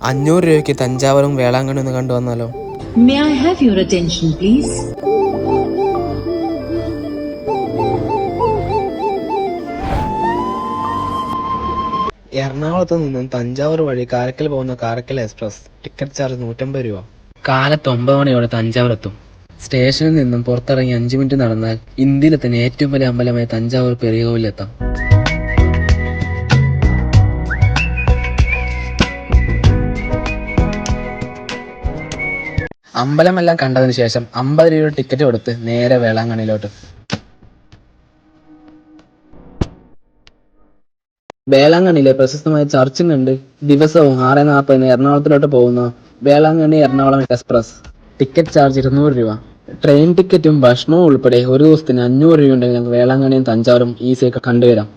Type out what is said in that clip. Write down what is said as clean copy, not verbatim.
500 രൂപയ്ക്ക് തഞ്ചാവൂരും വേളാങ്കണ്ണി ഒന്ന് കണ്ടുവന്നാലോ? May I have your attention, please? എറണാകുളത്ത് നിന്നും തഞ്ചാവൂർ വഴി കാരക്കൽ പോകുന്ന കാരക്കൽ എക്സ്പ്രസ്. ടിക്കറ്റ് ചാർജ് 150 രൂപ. കാലത്ത് 9 മണിയോടെ തഞ്ചാവൂർ എത്തും. സ്റ്റേഷനിൽ നിന്നും പുറത്തിറങ്ങി 5 മിനിറ്റ് നടന്നാൽ ഇന്ത്യയിലെ തന്നെ ഏറ്റവും വലിയ അമ്പലമായ തഞ്ചാവൂർ പെരിയ കോവിലെത്താം. അമ്പലമെല്ലാം കണ്ടതിന് ശേഷം 50 രൂപ ടിക്കറ്റ് കൊടുത്ത് നേരെ വേളാങ്കണ്ണിയിലോട്ട്. വേളാങ്കണ്ണിയിലെ പ്രശസ്തമായ ചർച്ചും കണ്ട് ദിവസവും 6:40 എറണാകുളത്തിലോട്ട് പോകുന്ന Velankanni Ernakulam express. Ticket charge 200 രൂപ. ട്രെയിൻ ടിക്കറ്റും ഭക്ഷണവും ഉൾപ്പെടെ ഒരു ദിവസത്തിന് 500 രൂപ ഉണ്ടെങ്കിൽ വേളാങ്കണ്ണിയും തഞ്ചാവൂരും ഈസിയൊക്കെ കണ്ടുവരാം.